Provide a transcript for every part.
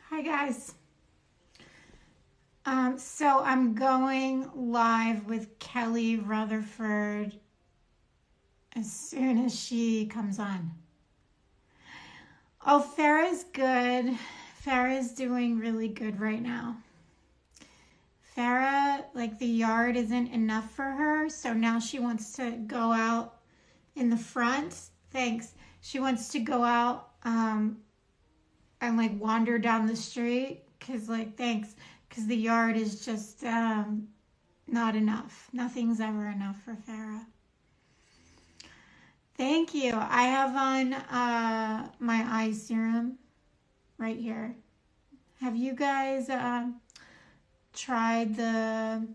Hi guys. So I'm going live with Kelly Rutherford as soon as she comes on. Oh, Farah's good. Farah's doing really good right now. Farah, like the yard isn't enough for her, so now she wants to go out in the front. Thanks. She wants to go out and like wander down the street because the yard is just not enough. Nothing's ever enough for Farah. Thank you. I have on my eye serum right here. Have you guys tried the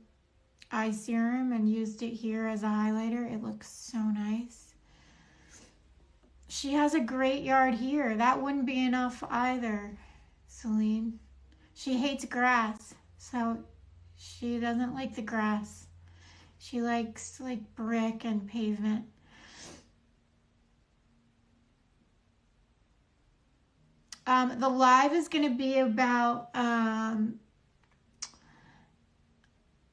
eye serum and used it here as a highlighter? It looks so nice. She has a great yard here. That wouldn't be enough either, Celine. She hates grass, so she doesn't like the grass. She likes like brick and pavement. The live is going to be about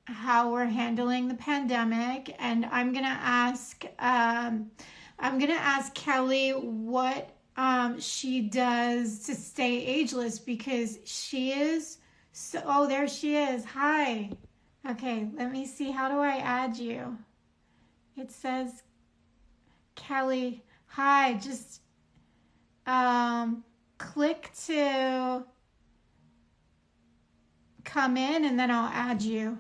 how we're handling the pandemic, and I'm gonna ask Kelly what she does to stay ageless because she is so. Oh, there she is. Hi. Okay, let me see. How do I add you? It says Kelly. Hi. Just click to come in, and then I'll add you.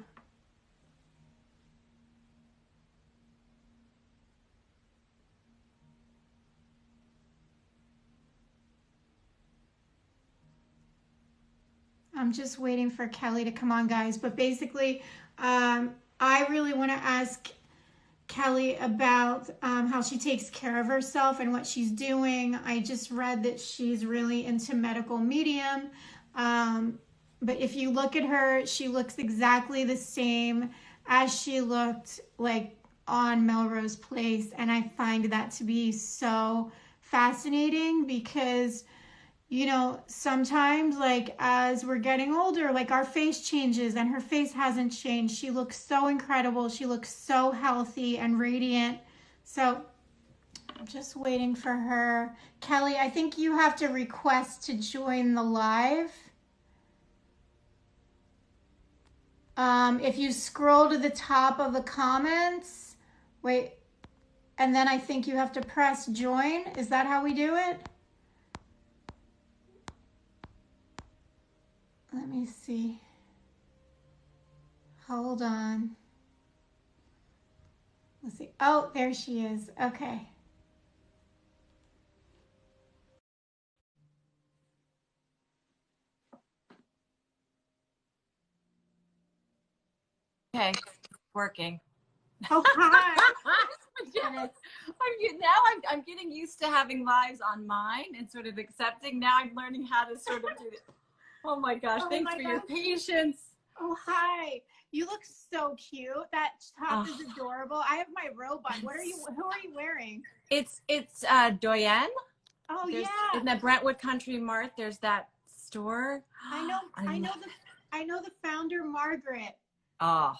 I'm just waiting for Kelly to come on, guys. But basically, I really want to ask Kelly about how she takes care of herself and what she's doing. I just read that she's really into medical medium. But if you look at her, she looks exactly the same as she looked like on Melrose Place. And I find that to be so fascinating because sometimes like as we're getting older, like our face changes and her face hasn't changed. She looks so incredible. She looks so healthy and radiant. So I'm just waiting for her. Kelly, I think you have to request to join the live. If you scroll to the top of the comments, wait, and then I think you have to press join. Is that how we do it? Let me see. Hold on. Let's see. Oh, there she is. Okay. Okay, working. Oh, hi. Yes. I'm getting used to having lives on mine and sort of accepting. Now I'm learning how to sort of do it. Oh my gosh, thanks for your patience. Oh, hi. You look so cute. That top is adorable. I have my robe on. Who are you wearing? It's Doyen. Oh, There's, yeah. in the Brentwood Country Mart, there's that store. I know the founder, Margaret. Oh,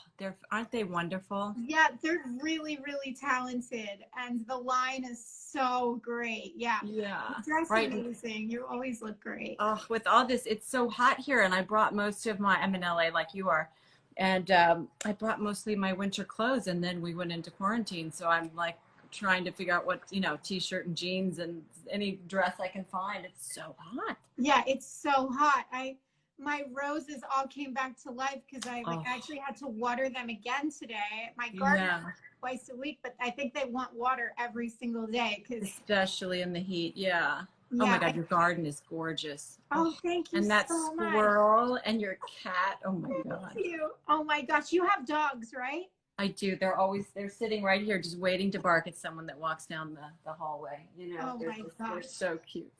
aren't they wonderful? Yeah, they're really, really talented, and the line is so great. Yeah, yeah, dress right. Amazing. You always look great. Oh, with all this, it's so hot here, and I brought most of I'm in LA like you are, and I brought mostly my winter clothes, and then we went into quarantine. So I'm like trying to figure out what t-shirt and jeans and any dress I can find. It's so hot. Yeah, it's so hot. My roses all came back to life because I actually had to water them again today. My garden twice a week, but I think they want water every single day especially in the heat. Yeah. Oh my God, your garden is gorgeous. Oh, thank you. And that so squirrel much. and your cat. Oh my God. Thank you. Oh my gosh, you have dogs, right? I do. They're sitting right here just waiting to bark at someone that walks down the hallway. They're so cute.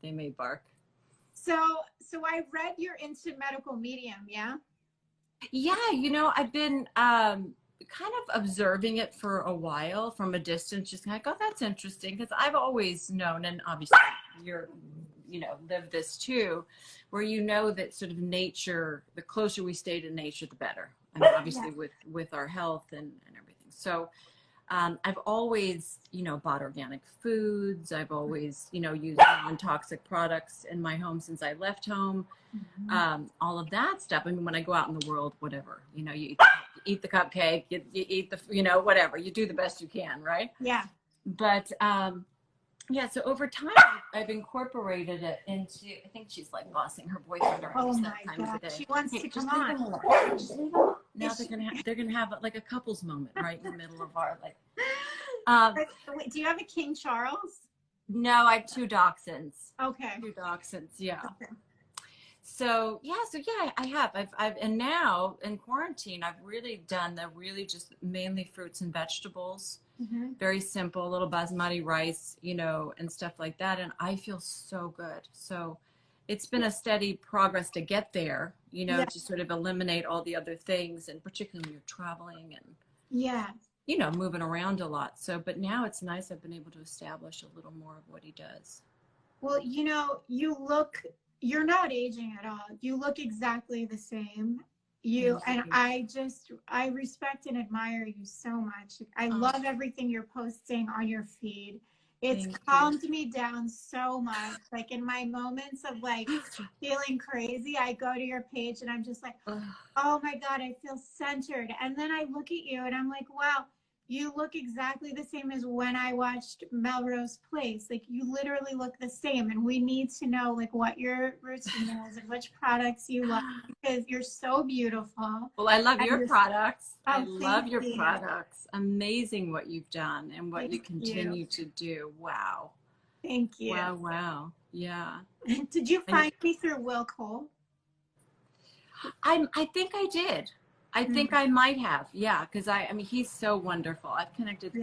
They may bark. So I read you're into medical medium, yeah? Yeah, I've been kind of observing it for a while from a distance, just like, oh, that's interesting, because I've always known, and obviously live this too, where that sort of nature, the closer we stay to nature, the better. I mean, obviously with our health and everything. So I've always, bought organic foods. I've always, used non-toxic products in my home since I left home. All of that stuff. I mean, when I go out in the world, whatever, you eat the cupcake, you eat the, whatever, you do the best you can, right? Yeah. But so over time, I've incorporated it into, I think she's like bossing her boyfriend around. Oh that my time of God. the day. She wants to come on. Just leave them alone. Now they're gonna have like a couples moment right in the middle of our like. Wait, do you have a King Charles? No, I have 2 dachshunds. Okay. 2 dachshunds, yeah. Okay. So yeah, I have. And now in quarantine, I've really done just mainly fruits and vegetables. Very simple, little basmati rice, and stuff like that. And I feel so good. So it's been a steady progress to get there, to sort of eliminate all the other things, and particularly when you're traveling and moving around a lot. So, but now it's nice. I've been able to establish a little more of what he does. Well, you're not aging at all. You look exactly the same. I respect and admire you so much. I love everything you're posting on your feed. It's calmed me down so much. Like in my moments of like feeling crazy, I go to your page and I'm just like, oh my God, I feel centered. And then I look at you and I'm like, wow, you look exactly the same as when I watched Melrose Place. Like you literally look the same, and we need to know like what your routine is and which products you love, because you're so beautiful. Well, I love your products. I love your you. products. Amazing what you've done and what you continue to do. Wow. Thank you. Wow. Yeah. Did you find me through Will Cole? I think I did. I think I might have, yeah, because I mean, he's so wonderful. I've connected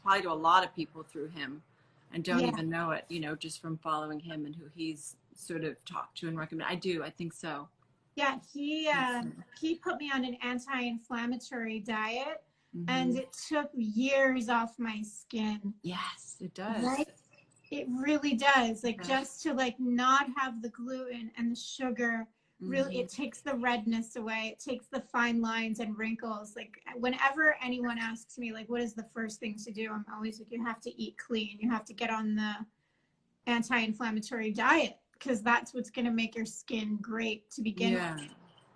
probably to a lot of people through him and don't even know it, just from following him and who he's sort of talked to and recommended. I think so. Yeah, he put me on an anti-inflammatory diet, and it took years off my skin. Yes, it does. Right? It really does. Like just to like not have the gluten and the sugar. Really, it takes the redness away. It takes the fine lines and wrinkles. Like whenever anyone asks me, like, what is the first thing to do? I'm always like, you have to eat clean. You have to get on the anti-inflammatory diet, because that's what's going to make your skin great to begin with. Yeah,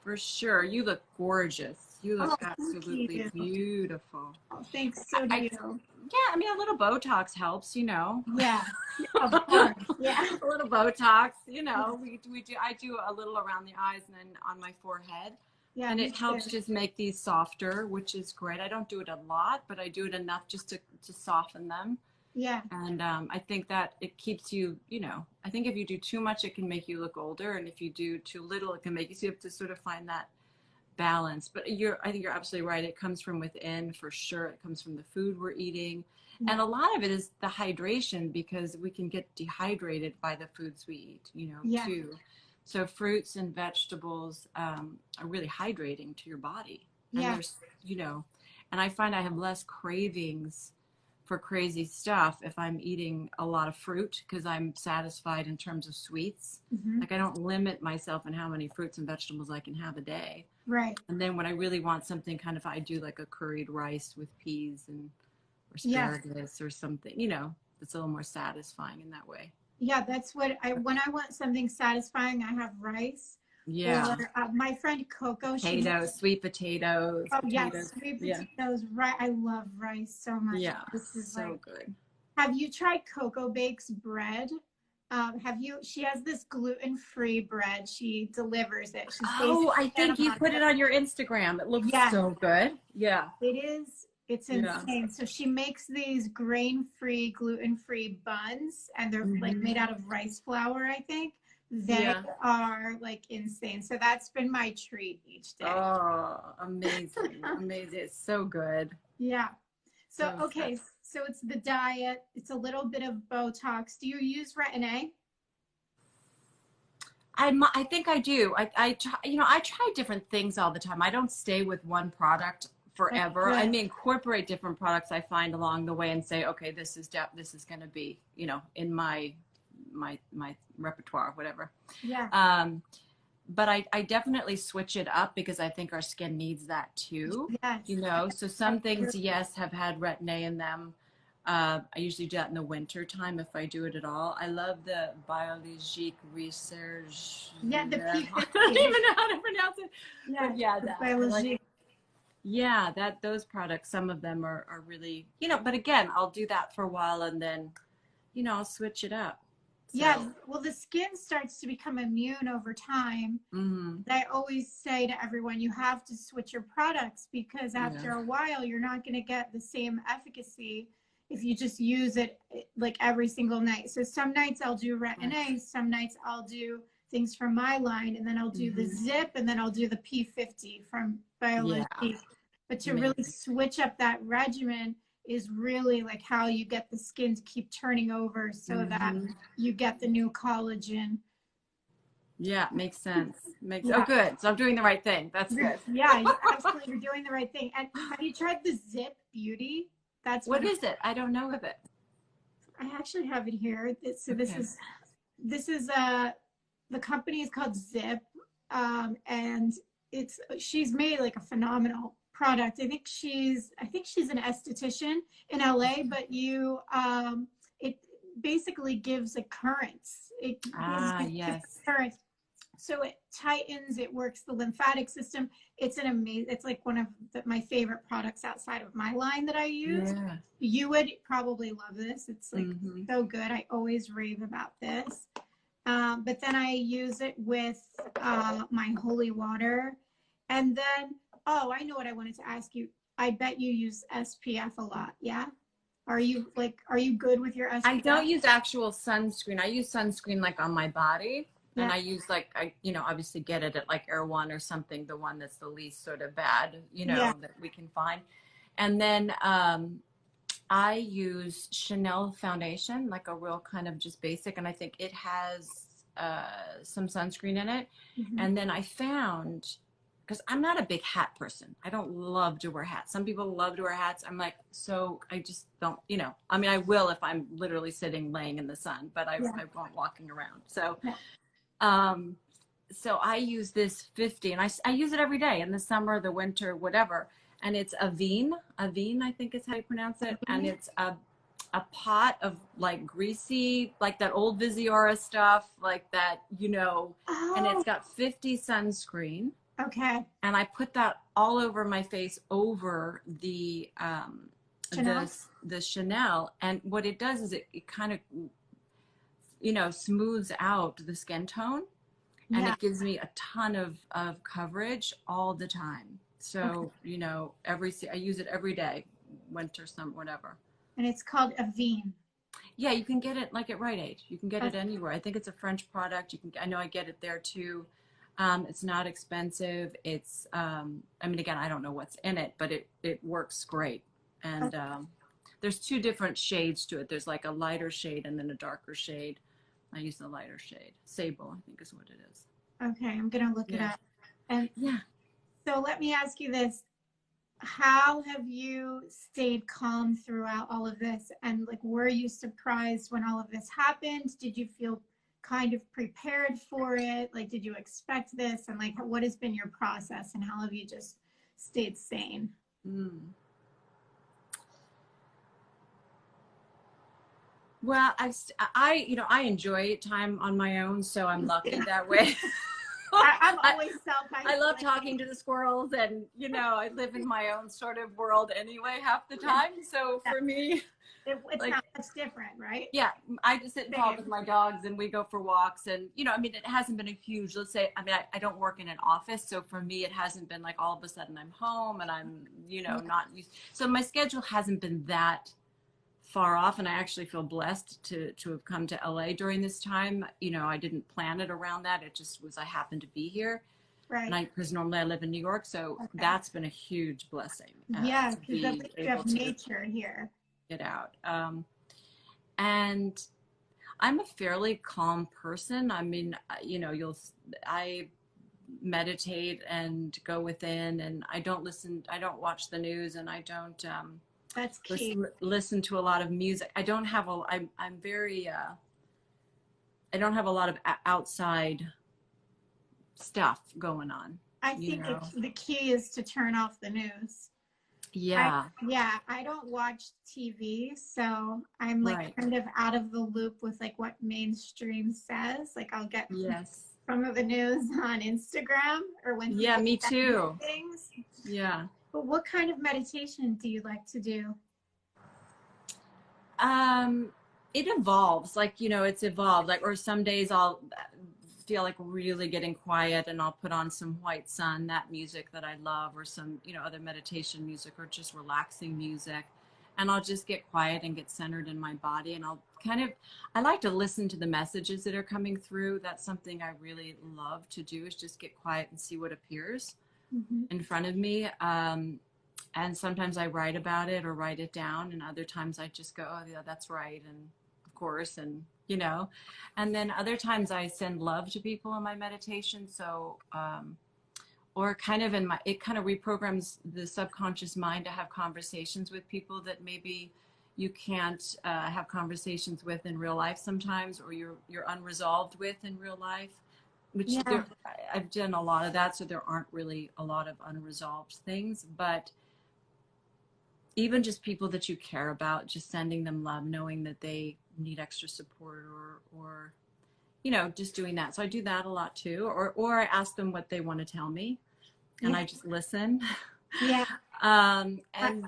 for sure. You look gorgeous. You look absolutely beautiful. Oh, thanks. So do you. Yeah, I mean, a little Botox helps, Yeah, of course. Yeah, a little Botox, we do. I do a little around the eyes and then on my forehead. Yeah, and it helps just make these softer, which is great. I don't do it a lot, but I do it enough just to soften them. Yeah. And I think that it keeps you, I think if you do too much, it can make you look older, and if you do too little, it can make you. So you have to sort of find that balance. But I think you're absolutely right. It comes from within for sure. It comes from the food we're eating. And a lot of it is the hydration, because we can get dehydrated by the foods we eat, too. So fruits and vegetables are really hydrating to your body. And there's, and I find I have less cravings for crazy stuff if I'm eating a lot of fruit, because I'm satisfied in terms of sweets. Like I don't limit myself in how many fruits and vegetables I can have a day. Right. And then when I really want something, kind of, I do like a curried rice with peas or asparagus or something, that's a little more satisfying in that way. Yeah, that's what when I want something satisfying, I have rice. Yeah. Or, my friend Coco. Sweet potatoes. Oh, yes, sweet potatoes. Right. I love rice so much. Yeah, this is so good. Have you tried Coco Bake's bread? She has this gluten-free bread. She delivers it. I think you put it on your Instagram. It looks so good. Yeah. It is. It's insane. So she makes these grain-free, gluten-free buns, and they're like made out of rice flour, I think. They are like insane. So that's been my treat each day. Oh, amazing. Amazing. It's so good. Yeah. So, okay. So it's the diet. It's a little bit of Botox. Do you use Retin-A? I think I do. I try different things all the time. I don't stay with one product forever. I may incorporate different products I find along the way and say, okay, this is going to be, in my my repertoire, whatever. Yeah. But I definitely switch it up because I think our skin needs that too, Yes. you know. So some things, yes, have had retin-A in them. I usually do that in the winter time if I do it at all. I love the Biologique Research. Yeah, the I P50. don't even know how to pronounce it. Yeah, But yeah, the that I like. Biologique. Yeah, that those products, some of them are really, you know, but again, I'll do that for a while and then, you know, I'll switch it up. Yeah, So, well, the skin starts to become immune over time. mm, I always say to everyone, you have to switch your products because yeah, after a while, you're not going to get the same efficacy if you just use it like every single night. So some nights I'll do right. retin-A, some nights I'll do things from my line, and then I'll do the zip, and then I'll do the P50 from Yeah, Biologique. But to really amazing. switch up that regimen is really like how you get the skin to keep turning over so that Hmm. you get the new collagen. Yeah, makes sense. Oh, Yeah. good. So I'm doing the right thing. That's good. Yeah, absolutely. You're doing the right thing. And have you tried the Zip Beauty? That's What one of, is it? I don't know of it. I actually have it here. So Okay. this is the company is called Zip, and she's made like a phenomenal product. I think she's an esthetician in LA, but it basically gives a currents. It gives Ah, you yes. different currents. So it tightens, it works the lymphatic system. It's like one of my favorite products outside of my line that I use. Yeah. You would probably love this. It's like Hmm. so good. I always rave about this. But then I use it with my holy water. And then, oh, I know what I wanted to ask you. I bet you use SPF a lot. Yeah. Are you good with your I SPF? don't use actual sunscreen. I use sunscreen like on my body. And Yeah. I use you know, obviously get it at like Air One or something, the one that's the least sort of bad, you Yeah. know, that we can find. And then I use Chanel foundation, like a real kind of just basic, and I think it has some sunscreen in it. Mm-hmm. And then I found, because I'm not a big hat person, I don't love to wear hats. Some people love to wear hats. I'm like, so I just don't, you know, I mean, I will if I'm literally sitting laying in the sun, but Yeah. I won't walking around. So, Yeah. um, so I use this 50, and I use it every day in the summer, the winter, whatever. And it's Avene, I think is how you pronounce it. And it's a pot of like greasy, like that old Visiora stuff, like that, you know, and Oh, it's got 50 sunscreen. okay. And I put that all over my face over Chanel. the Chanel. And what it does is it kind of, you know, smooths out the skin tone, and Yeah. it gives me a ton of coverage all the time. Okay. So, you know, I use it every day, winter, summer, whatever. And it's called Avene. Yeah, you can get it like at Rite Aid. You can get it That's, anywhere. I think it's a French product. I know I get it there too. It's not expensive. I mean, again, I don't know what's in it, but it works great. And there's two different shades to it. There's like a lighter shade and then a darker shade. I use the lighter shade. Sable, I think is what it is. okay, I'm gonna look it Yeah. up. And Yeah. so let me ask you this. How have you stayed calm throughout all of this? And like, were you surprised when all of this happened? Did you feel kind of prepared for it? Like, did you expect this? And like, what has been your process and how have you just stayed sane? Mm. Well, you know, I enjoy time on my own, so I'm lucky Yeah. that way. I'm I, always I love self-isolating. talking to the squirrels, and you know, I live in my own sort of world anyway half the time. So for me, It's like, not much different, right? yeah, I just sit and talk with Same. my dogs, and we go for walks. And you know, I mean, it hasn't been a huge. Let's say, I mean, I don't work in an office, so for me, it hasn't been like all of a sudden I'm home and I'm, you know, not used. So my schedule hasn't been that far off, and I actually feel blessed to have come to LA during this time. You know, I didn't plan it around that. It just was I happened to be here, and Right. because normally I live in New York, so Okay. that's been a huge blessing Yeah, to because at be least you able have to nature here. get out. And I'm a fairly calm person. I mean, you know, I meditate and go within, and I don't watch the news, and I don't That's key. listen to a lot of music. I don't have I'm very I don't have a lot of outside stuff going on, I you think know? the key is to turn off the news. I Yeah, yeah, I don't watch TV, so I'm like right. kind of out of the loop with like what mainstream says. Like I'll get Yes. some of the news on Instagram or when Yeah, people me send me too. things. Yeah. But what kind of meditation do you like to do? Um, it evolves, like, it's evolved. Like, or some days I'll feel like really getting quiet and I'll put on some White Sun, that music that I love, or some, other meditation music or just relaxing music. And I'll just get quiet and get centered in my body. And I like to listen to the messages that are coming through. That's something I really love to do, is just get quiet and see what appears Mm-hmm. in front of me. And sometimes I write about it or write it down, and other times I just go, oh yeah, that's right, and of course, and and then other times I send love to people in my meditation. So or kind of it kind of reprograms the subconscious mind to have conversations with people that maybe you can't have conversations with in real life sometimes, or you're unresolved with in real life, which Yeah, I've done a lot of that, so there aren't really a lot of unresolved things. But even just people that you care about, just sending them love, knowing that they need extra support, or just doing that. So I do that a lot too, or I ask them what they want to tell me, and yeah, I just listen. yeah. I, And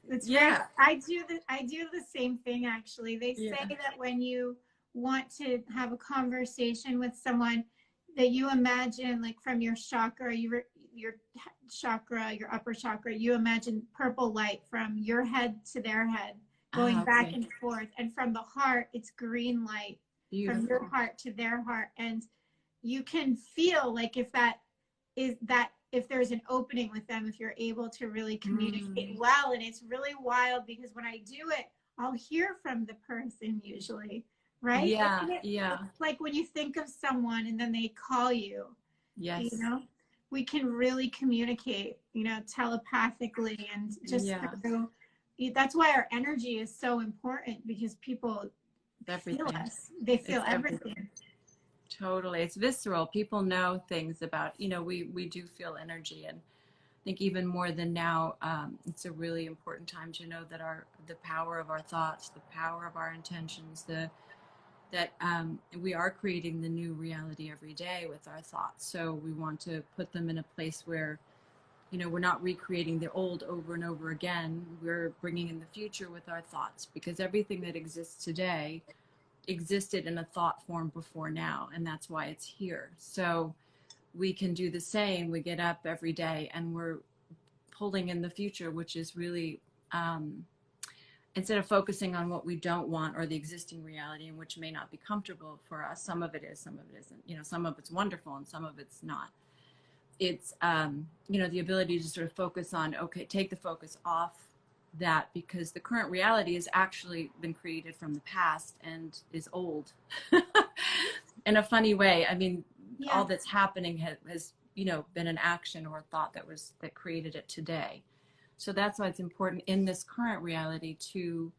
it's very. yeah, I do the same thing actually. They yeah, say that when you want to have a conversation with someone, that you imagine like from your chakra, your chakra, your upper chakra, you imagine purple light from your head to their head, going back okay, and forth, and from the heart, it's green light from your beautiful. heart to their heart, and you can feel like if there's an opening with them, if you're able to really communicate Mm, well. And it's really wild because when I do it, I'll hear from the person usually, right? yeah, Isn't it? yeah, It's like when you think of someone and then they call you, you yes, know, we can really communicate, telepathically and just yeah, through. That's why our energy is so important, because people feel everything. us. They feel It's everything. everything. Totally. It's visceral. People know things about, we do feel energy. And I think even more than now, it's a really important time to know that the power of our thoughts, the power of our intentions, that we are creating the new reality every day with our thoughts. So we want to put them in a place where, we're not recreating the old over and over again. We're bringing in the future with our thoughts, because everything that exists today existed in a thought form before now, and that's why it's here. So we can do the same. We get up every day and we're pulling in the future, which is really, instead of focusing on what we don't want or the existing reality, and which may not be comfortable for us. Some of it is, some of it isn't. Some of it's wonderful and some of it's not. It's the ability to sort of focus on, okay, take the focus off that, because the current reality has actually been created from the past and is old in a funny way. I mean, Yeah. all that's happening has been an action or a thought that created it today. So that's why it's important in this current reality to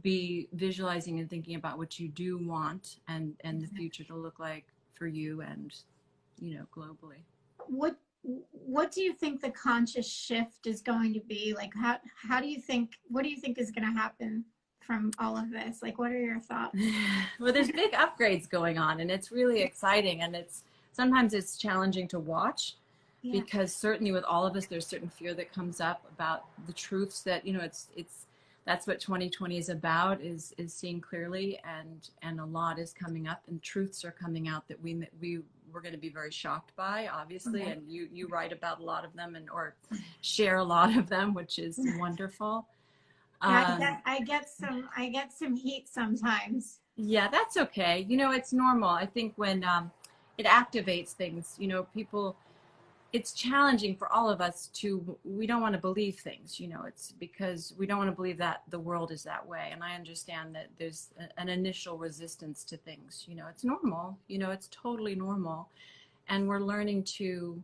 be visualizing and thinking about what you do want, and the future to look like for you, and globally. What do you think the conscious shift is going to be? Like how do you think, what do you think is going to happen from all of this? Like what are your thoughts? Well, there's big upgrades going on, and it's really exciting, and sometimes it's challenging to watch, Yeah. because certainly with all of us there's certain fear that comes up about the truths that it's that's what 2020 is about, is seeing clearly, and a lot is coming up, and truths are coming out that we're going to be very shocked by, obviously. Okay. And you write about a lot of them, or share a lot of them, which is wonderful. Yeah, um I get some heat sometimes. Yeah, that's okay. It's normal. I think when it activates things, people, it's challenging for all of us we don't want to believe things, it's because we don't want to believe that the world is that way. And I understand that there's an initial resistance to things. It's normal, it's totally normal. And we're learning to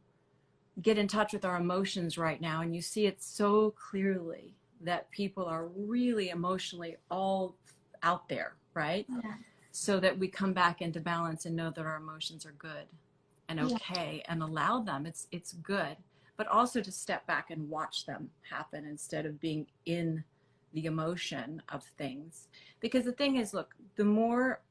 get in touch with our emotions right now. And you see it so clearly that people are really emotionally all out there, right? Yeah. so that we come back into balance and know that our emotions are good and Yeah. okay and allow them. It's good, but also to step back and watch them happen instead of being in the emotion of things. Because the thing is, look, the more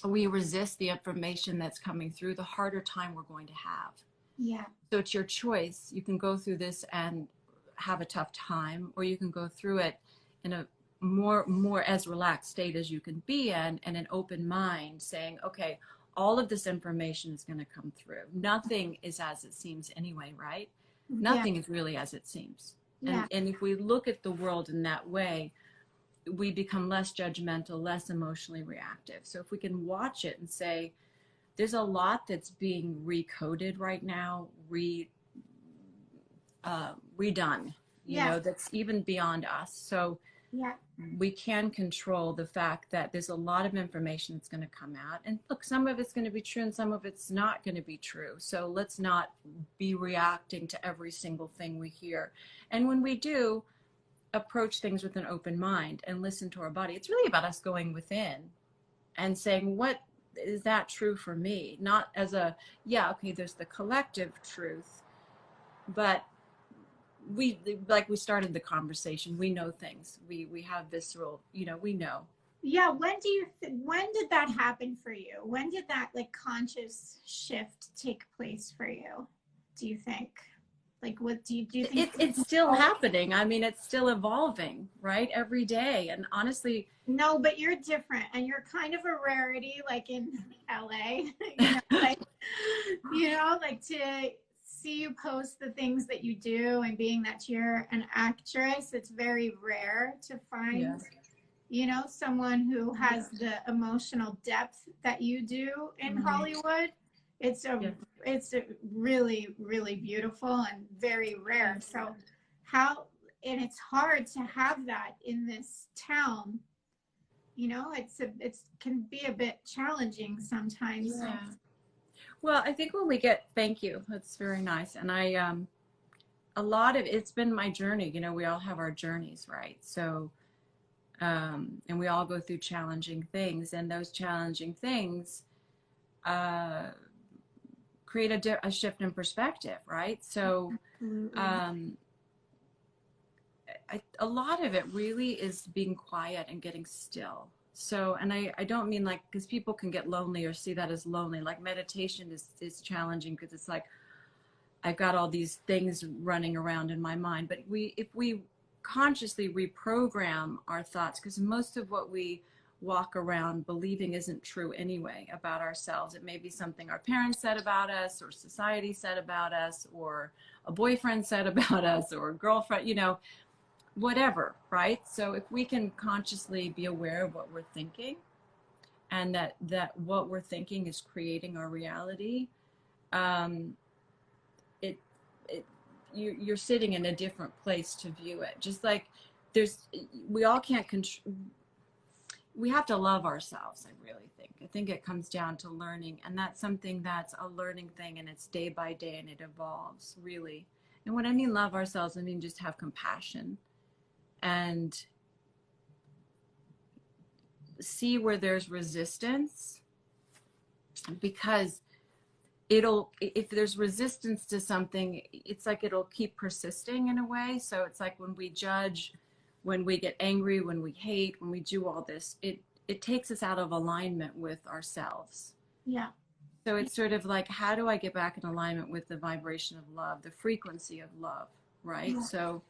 we resist the information that's coming through, the harder time we're going to have. Yeah. So it's your choice. You can go through this and have a tough time, or you can go through it in a more as relaxed state as you can be in, and an open mind, saying, okay, all of this information is going to come through. Nothing is as it seems anyway, right? Yeah. Nothing is really as it seems. Yeah. And if we look at the world in that way, we become less judgmental, less emotionally reactive. So if we can watch it and say, there's a lot that's being recoded right now, redone, Yeah. that's even beyond us. So Yeah. we can control the fact that there's a lot of information that's going to come out. And look, some of it's going to be true and some of it's not going to be true. So let's not be reacting to every single thing we hear. And when we do, approach things with an open mind and listen to our body. It's really about us going within and saying, what is that true for me? Not as a, yeah, okay, there's the collective truth, but we, like we started the conversation, we know things. We have visceral, we know. Yeah. When did that happen for you? When did that like conscious shift take place for you? Do you think? Like, what do you think? It's still happening. I mean, it's still evolving, right? Every day. And honestly, No, but you're different, and you're kind of a rarity, like in LA. Like to see you post the things that you do, and being that you're an actress, it's very rare to find, yeah. Someone who has the emotional depth that you do in Hollywood. It's a really, really beautiful and very rare. So and it's hard to have that in this town. It can be a bit challenging sometimes. Yeah. Well, I think thank you. That's very nice. And a lot of it's been my journey. We all have our journeys, right? So, and we all go through challenging things, and those challenging things create a shift in perspective, right? So, a lot of it really is being quiet and getting still. So, and I don't mean like, because people can get lonely or see that as lonely. Like meditation is challenging because it's like, I've got all these things running around in my mind. But if we consciously reprogram our thoughts, because most of what we walk around believing isn't true anyway about ourselves. It may be something our parents said about us, or society said about us, or a boyfriend said about us, or a girlfriend, whatever, right? So if we can consciously be aware of what we're thinking, and that what we're thinking is creating our reality, you're sitting in a different place to view it. Just like we all can't control. We have to love ourselves, I really think. I think it comes down to learning, and that's something that's a learning thing, and it's day by day, and it evolves, really. And when I mean love ourselves, I mean just have compassion and see where there's resistance, because if there's resistance to something, it's like it'll keep persisting in a way. So it's like when we judge, when we get angry, when we hate, when we do all this, it takes us out of alignment with ourselves. Yeah. So it's sort of like, how do I get back in alignment with the vibration of love, the frequency of love, right? Yeah. So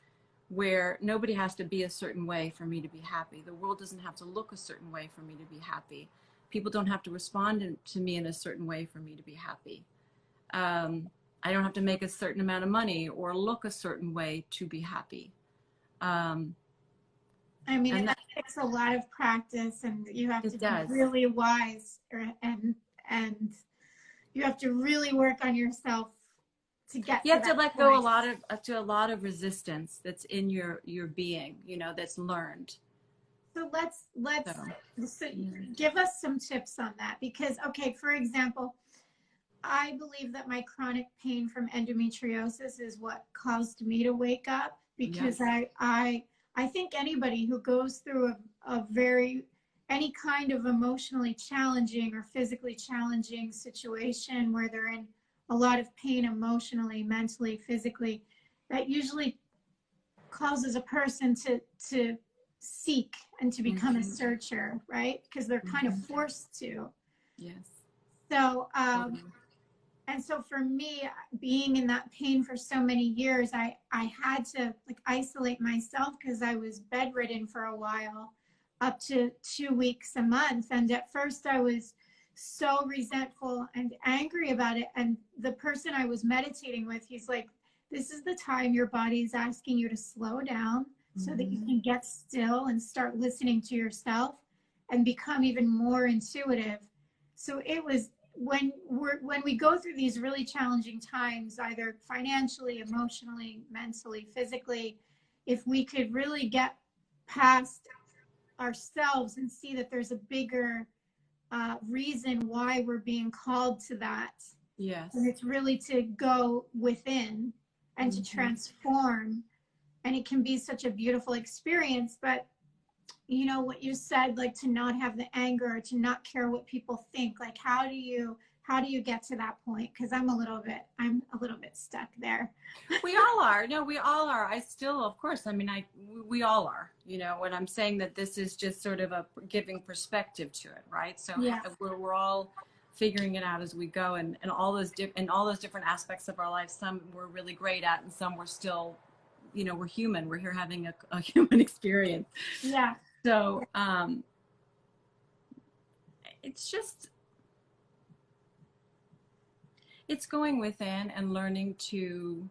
where nobody has to be a certain way for me to be happy. The world doesn't have to look a certain way for me to be happy. People don't have to respond to me in a certain way for me to be happy. I don't have to make a certain amount of money or look a certain way to be happy. I mean, it takes a lot of practice, and you have to be really wise, and you have to really work on yourself to get. You have to let go a lot of resistance that's in your being, that's learned. So let's give us some tips on that, because for example, I believe that my chronic pain from endometriosis is what caused me to wake up, because I think anybody who goes through a very any kind of emotionally challenging or physically challenging situation where they're in a lot of pain emotionally, mentally, physically, that usually causes a person to seek and to become a searcher, right? Because they're kind of forced to. Yes. So, and so for me, being in that pain for so many years, I had to like isolate myself because I was bedridden for a while, up to 2 weeks a month. And at first I was so resentful and angry about it. And the person I was meditating with, he's like, this is the time your body is asking you to slow down so that you can get still and start listening to yourself and become even more intuitive. So it was when we go through these really challenging times, either financially, emotionally, mentally, physically, if we could really get past ourselves and see that there's a bigger reason why we're being called to that. Yes. And it's really to go within and to transform. And it can be such a beautiful experience. But you know what you said, like to not have the anger, to not care what people think, like how do you get to that point? Because I'm a little bit stuck there. We all are. No, we all are. I still, of course, I mean, we all are, you know, when I'm saying that this is just sort of a giving perspective to it, right? So Yeah. we're all figuring it out as we go, and all those different aspects of our life. Some we're really great at, and some we're still, you know, we're human. We're here having a human experience. Yeah. So it's just, it's going within and learning to,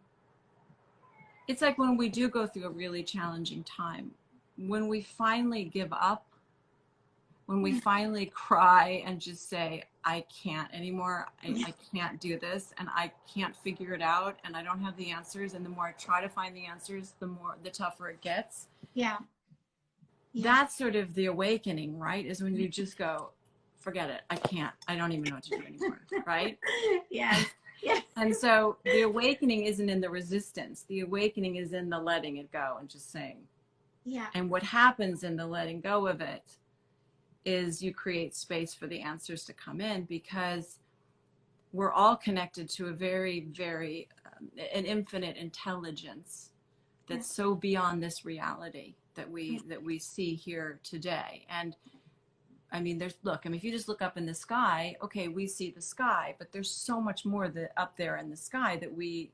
it's like when we do go through a really challenging time, when we finally give up, when we finally cry and just say, I can't anymore, I can't do this, and I can't figure it out, and I don't have the answers, and the more I try to find the answers, the tougher it gets. Yeah. That's sort of the awakening, right? Is when you just go, forget it, I don't even know what to do anymore, right? Yes. Yes. And so the awakening isn't in the resistance. The awakening is in the letting it go and just saying. Yeah. And what happens in the letting go of it is you create space for the answers to come in, because we're all connected to a very, very, an infinite intelligence that's so beyond this reality that we see here today. And I mean, if you just look up in the sky, okay, we see the sky, but there's so much more up there in the sky that we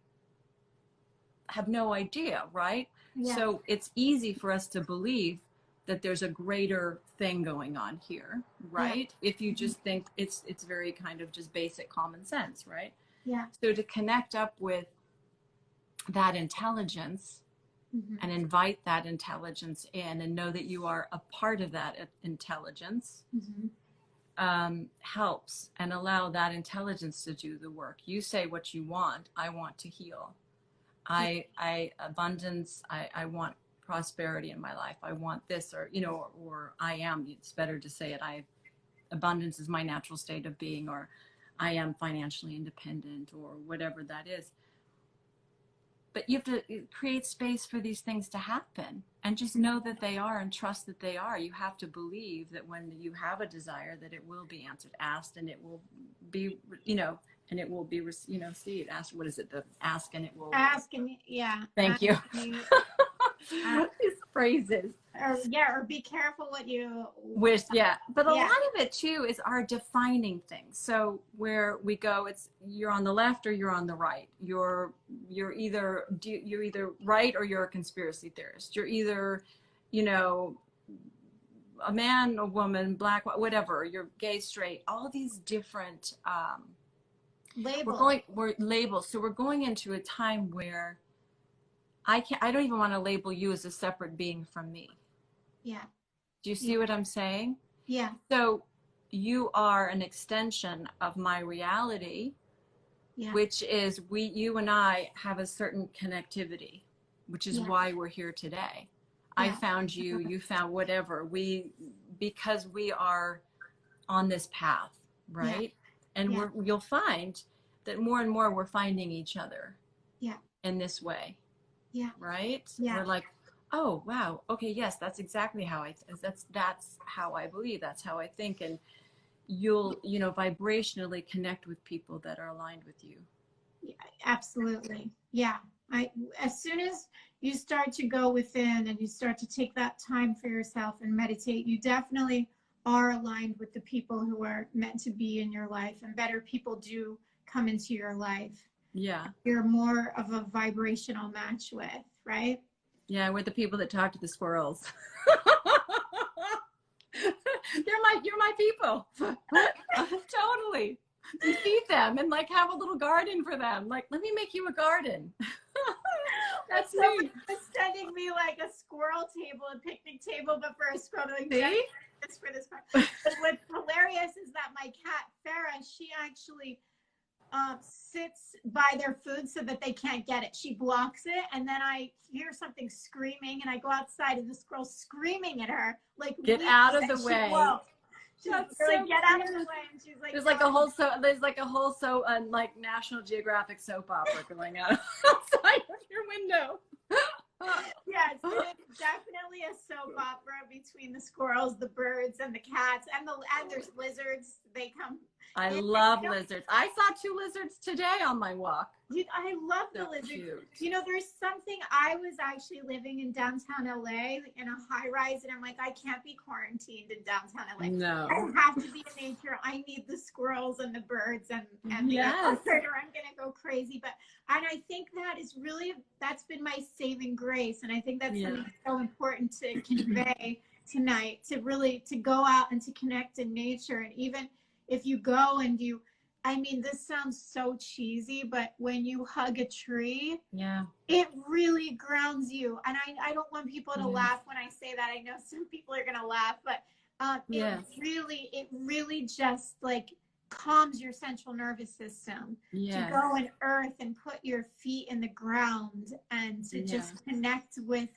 have no idea, right? Yeah. So it's easy for us to believe that there's a greater thing going on here, right? Yeah. If you just think it's very kind of just basic common sense, right? Yeah. So to connect up with that intelligence, and invite that intelligence in, and know that you are a part of that intelligence, helps, and allow that intelligence to do the work. You say what you want. I want to heal. Abundance. I want prosperity in my life. I want this, or, you know, or I am. It's better to say it. Abundance is my natural state of being, or I am financially independent, or whatever that is. But you have to create space for these things to happen, and just know that they are, and trust that they are. You have to believe that when you have a desire, that it will be answered, asked, and it will be, you know, and it will be, you know, see it, ask, what is it? The ask and it will. Ask and yeah. Thank you. These phrases. Or be careful what you wish. Yeah. But a lot of it too is our defining things. So where we go, it's you're on the left or you're on the right. You're either right or you're a conspiracy theorist. You're either, you know, a man, a woman, black, whatever. You're gay, straight. All these different labels. We're labels. So we're going into a time where I don't even want to label you as a separate being from me. Yeah. Do you see what I'm saying? Yeah. So you are an extension of my reality, which is you and I have a certain connectivity, which is why we're here today. I found you, you found whatever. Because we are on this path, right? And you'll find that more and more we're finding each other in this way. Yeah. Right? Yeah. We're like, Oh, wow. Okay, yes, that's exactly how that's how I believe. That's how I think. And you'll, vibrationally connect with people that are aligned with you. Yeah, absolutely. Yeah. I as soon as you start to go within and you start to take that time for yourself and meditate, you definitely are aligned with the people who are meant to be in your life, and better people do come into your life. Yeah. You're more of a vibrational match with, right? Yeah, we're the people that talk to the squirrels. You're my people. Totally. You feed them and like have a little garden for them. Like, let me make you a garden. That's Someone me. was sending me like a squirrel table, a picnic table, but for a squirrel. Like, See? this for this part. But what's hilarious is that my cat Farah, she actually sits by their food so that they can't get it. She blocks it, and then I hear something screaming, and I go outside, and the squirrel's screaming at her, like, Get leave, out of and the she way. won't. She's That's really so get out of cute. the way, and she's like, There's no, like a whole like National Geographic soap opera going on outside of your window. yes, it's definitely a soap opera between the squirrels, the birds, and the cats, and there's lizards. They come. I in, love lizards. I saw 2 lizards today on my walk. Dude, I love the So lizards. cute. There's something. I was actually living in downtown LA in a high rise, and I'm like, I can't be quarantined in downtown LA. No. I have to be in nature. I need the squirrels and the birds and Yes. the bird, or I'm gonna go crazy. And I think that's been my saving grace, and I think that's something so important to convey tonight, to go out and to connect in nature. And even if you go and this sounds so cheesy, but when you hug a tree, it really grounds you. And I don't want people to laugh when I say that. I know some people are gonna laugh, but it really just like calms your central nervous system to go and earth and put your feet in the ground and to just connect with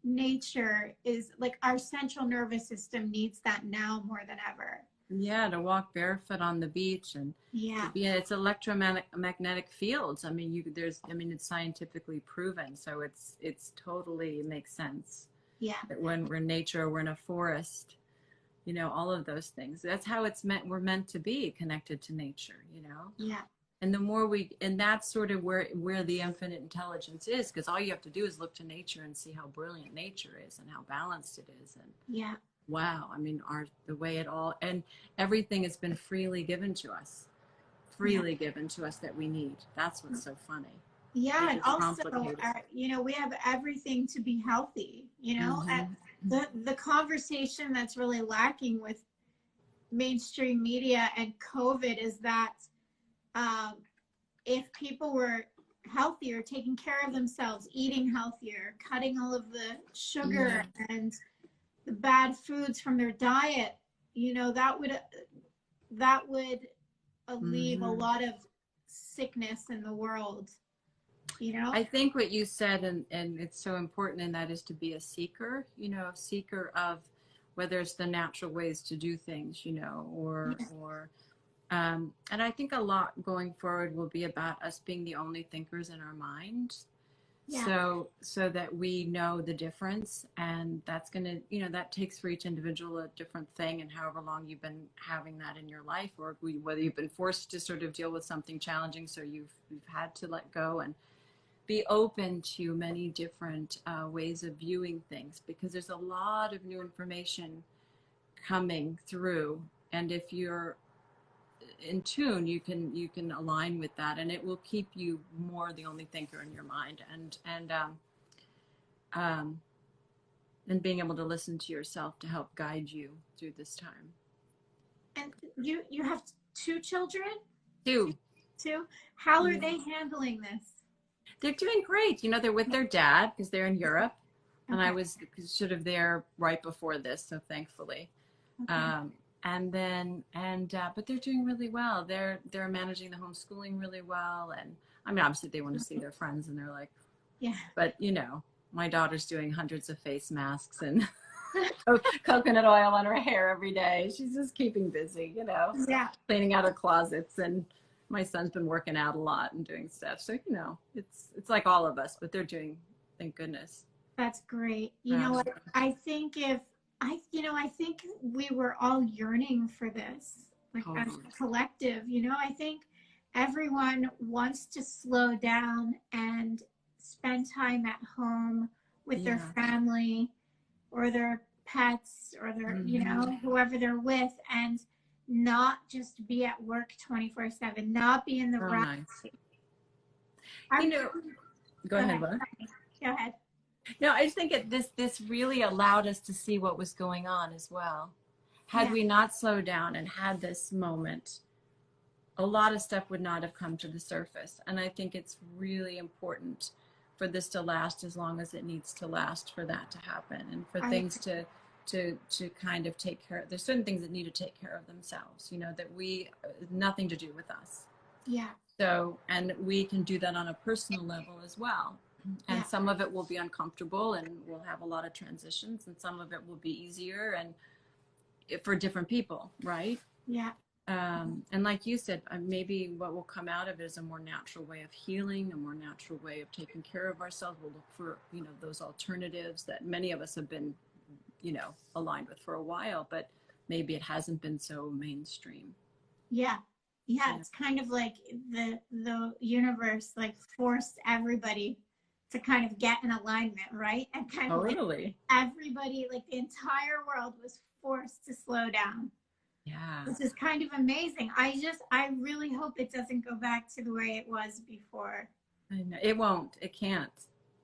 nature. Is like our central nervous system needs that now more than ever. Yeah, to walk barefoot on the beach and it's electromagnetic fields. I mean, it's scientifically proven, so it's totally makes sense. Yeah. That when we're in nature, we're in a forest, all of those things. That's how we're meant to be connected to nature, Yeah. And the more and that's sort of where the infinite intelligence is, because all you have to do is look to nature and see how brilliant nature is and how balanced it is. And wow, I mean, the way it all, and everything has been freely given to us that we need. That's what's so funny. Yeah, and also, we have everything to be healthy. The conversation that's really lacking with mainstream media and COVID is that if people were healthier, taking care of themselves, eating healthier, cutting all of the sugar and the bad foods from their diet, that would alleviate a lot of sickness in the world. I think what you said, and it's so important, and that is to be a seeker, a seeker of whether it's the natural ways to do things, and I think a lot going forward will be about us being the only thinkers in our mind. So that we know the difference, and that's going to, that takes for each individual a different thing, and however long you've been having that in your life, or whether you've been forced to sort of deal with something challenging, so you've had to let go and be open to many different ways of viewing things, because there's a lot of new information coming through, and if you're in tune, you can align with that, and it will keep you more the only thinker in your mind, and being able to listen to yourself to help guide you through this time. And you have 2 children? 2. How are they handling this? They're doing great. They're with their dad because they're in Europe, and I was sort of there right before this, so thankfully. But they're doing really well. They're managing the homeschooling really well, and I mean, obviously they want to see their friends, and they're like, but my daughter's doing hundreds of face masks and coconut oil on her hair every day. She's just keeping busy, cleaning out her closets, and my son's been working out a lot and doing stuff. So it's like all of us, but they're doing, thank goodness. That's great. You know Um, what? I think if I think we were all yearning for this, like as totally. a collective. I think everyone wants to slow down and spend time at home with their Yeah. family or their pets or their, Hmm. whoever they're with, and not just be at work 24/7, not be in the So rat. nice. You I'm know, go Go ahead, ahead. Laura. Go ahead. No, I just think this really allowed us to see what was going on as well. Had Yeah, we not slowed down and had this moment, a lot of stuff would not have come to the surface. And I think it's really important for this to last as long as it needs to last, for that to happen, and for I things to kind of take care of. There's certain things that need to take care of themselves, that we nothing to do with us. yeah, So, and we can do that on a personal level as well. And yeah, some of it will be uncomfortable and we'll have a lot of transitions, and some of it will be easier and for different people, right? yeah. And like you said, maybe what will come out of it is a more natural way of healing, a more natural way of taking care of ourselves. We'll look for, those alternatives that many of us have been, aligned with for a while, but maybe it hasn't been so mainstream. Yeah. Yeah, Yeah. it's kind of like the universe like forced everybody to kind of get in alignment, right? And kind of like Totally. everybody, like the entire world was forced to slow down. Yeah. This is kind of amazing. I really hope it doesn't go back to the way it was before. I know. It won't. It can't.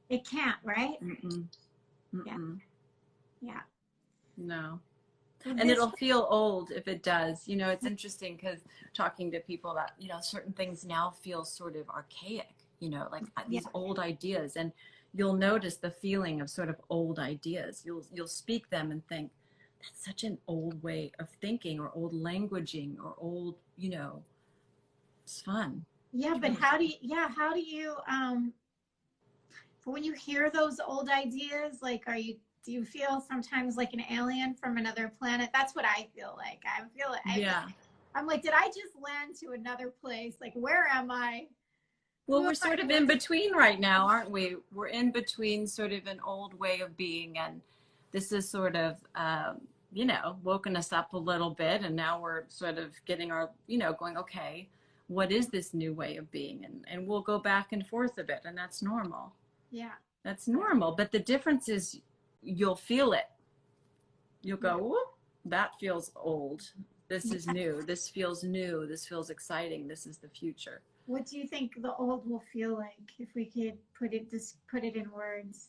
It can't, right? Mm-mm. Yeah. Mm-mm. Yeah. No. Well, And this it'll feel old if it does. It's interesting because talking to people that, certain things now feel sort of archaic, like Yeah. these old ideas. And you'll notice the feeling of sort of old ideas. You'll speak them and think, that's such an old way of thinking, or old languaging, or old, it's fun. Yeah, It's but really how do you when you hear those old ideas, like, do you feel sometimes like an alien from another planet? That's what I feel like. yeah. I'm like, did I just land to another place? Like, where am I? Well, Who am we're I? sort of in between right now, aren't we? We're in between sort of an old way of being, and this is sort of, woken us up a little bit, and now we're sort of getting our, going, okay, what is this new way of being? And we'll go back and forth a bit, and that's normal. Yeah, That's normal. But the difference is you'll feel it. You'll yeah, go, whoop, that feels old. This is yeah. new. This feels new. This feels exciting. This is the future. What do you think the old will feel like if we could put it in words?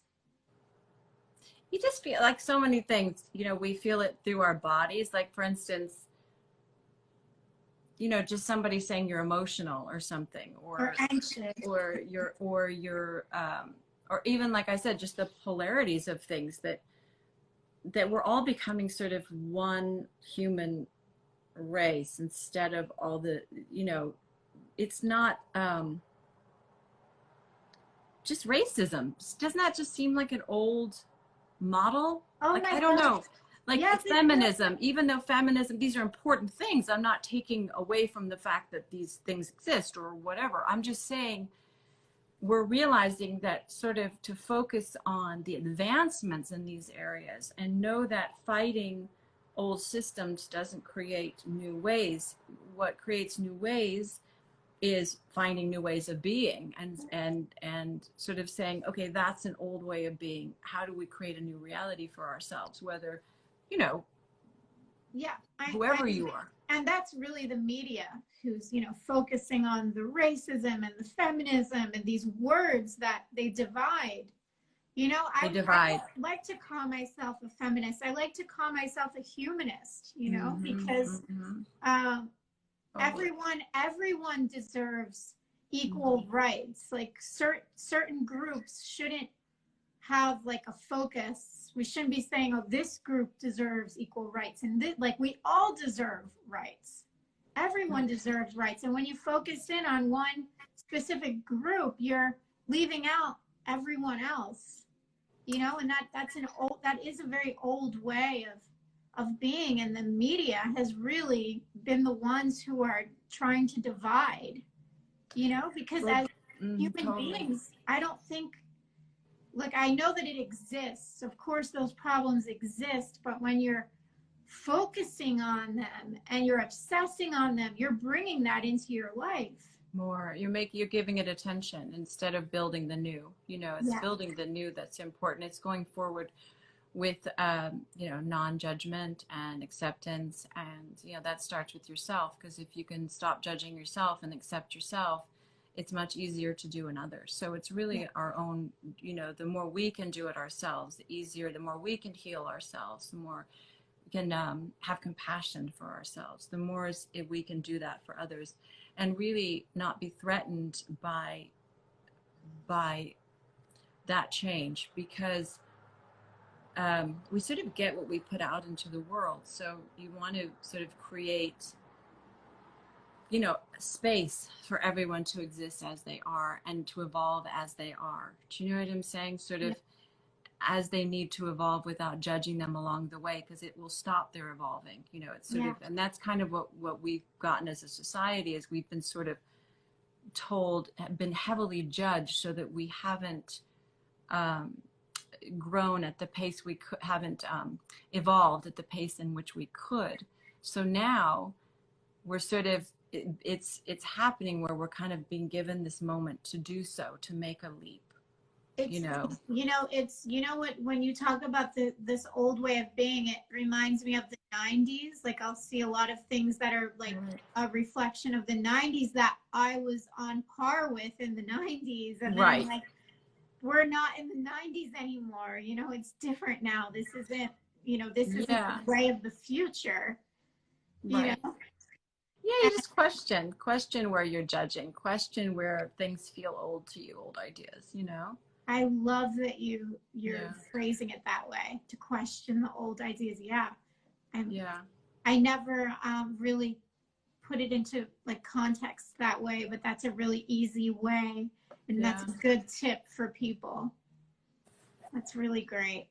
You just feel like so many things, we feel it through our bodies. Like, for instance, just somebody saying you're emotional or something, Or anxious? or even, like I said, just the polarities of things, that we're all becoming sort of one human race, instead of all the, it's not, just racism. Doesn't that just seem like an old model? Oh Like, my I don't God! know. Like Yes, it does. feminism, even though feminism, these are important things. I'm not taking away from the fact that these things exist or whatever. I'm just saying we're realizing that, sort of, to focus on the advancements in these areas and know that fighting old systems doesn't create new ways. What creates new ways is finding new ways of being, and sort of saying, okay, that's an old way of being. How do we create a new reality for ourselves? Whether, you know, Yeah, whoever you are. and that's really the media who's focusing on the racism and the feminism and these words that they divide. They I divide. don't like to call myself a feminist. I like to call myself a humanist. Mm-hmm, Because mm-hmm. um, Totally. everyone deserves equal Mm-hmm. rights. Like certain groups shouldn't have like a focus. We shouldn't be saying, oh, this group deserves equal rights, and like we all deserve rights. Everyone deserves rights, and when you focus in on one specific group, you're leaving out everyone else. And that is a very old way of being, and the media has really been the ones who are trying to divide. Because Well, as human totally. beings, I don't think like, I know that it exists. Of course, those problems exist, but when you're focusing on them and you're obsessing on them, you're bringing that into your life. More, you're giving it attention instead of building the new. It's Yeah. building the new that's important. It's going forward with non-judgment and acceptance, and that starts with yourself, because if you can stop judging yourself and accept yourself, it's much easier to do in others. So it's really our own, the more we can do it ourselves, the easier, the more we can heal ourselves, the more we can have compassion for ourselves, the more we can do that for others, and really not be threatened by that change, because we sort of get what we put out into the world. So you want to sort of create, space for everyone to exist as they are and to evolve as they are. Do you know what I'm saying? Sort of as they need to evolve without judging them along the way, because it will stop their evolving. It's sort of, and that's kind of what we've gotten as a society, is we've been sort of told, been heavily judged, so that we haven't grown at the pace haven't evolved at the pace in which we could. So now we're sort of, it's happening where we're kind of being given this moment to do so, to make a leap. When you talk about this old way of being, it reminds me of the 90s. Like, I'll see a lot of things that are like a reflection of the 90s that I was on par with in the 90s. And then I'm like, we're not in the 90s anymore. It's different now. This isn't, this isn't the way of the future. You know? Yeah, you just question where you're judging, question where things feel old to you, old ideas, I love that you're phrasing it that way, to question the old ideas. I never really put it into like context that way, but that's a really easy way, and that's a good tip for people. That's really great.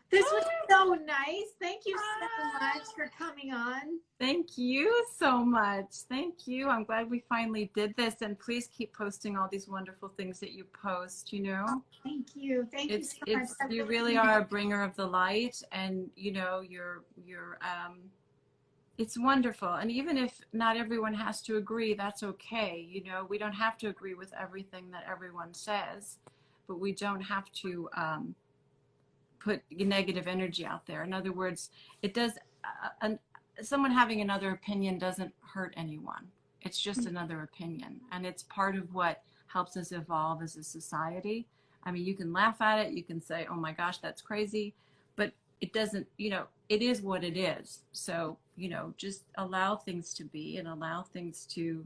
This was so nice. Thank you so much for coming on. Thank you so much. Thank you. I'm glad we finally did this, and please keep posting all these wonderful things that you post, Thank you. Thank you so much. You really are a bringer of the light, and you're it's wonderful. And even if not everyone has to agree, that's okay. We don't have to agree with everything that everyone says, but we don't have to put negative energy out there. In other words, it does, someone having another opinion doesn't hurt anyone. It's just another opinion. And it's part of what helps us evolve as a society. I mean, you can laugh at it. You can say, oh my gosh, that's crazy. But it doesn't, it is what it is. So, just allow things to be, and allow things to,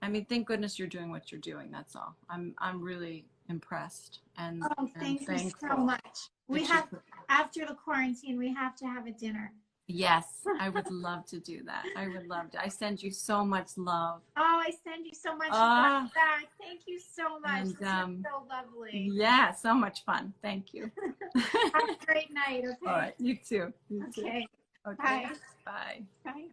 I mean, thank goodness you're doing what you're doing. That's all. I'm really impressed and thank you thankful. So much. We have, after the quarantine, we have to have a dinner. Yes, I would love to do that. I would love to. I send you so much love. Oh, I send you so much love back. Thank you so much. And, this is so lovely. Yeah, so much fun. Thank you. Have a great night. Okay. All right, you too. You too. Okay. Okay. Bye. Bye.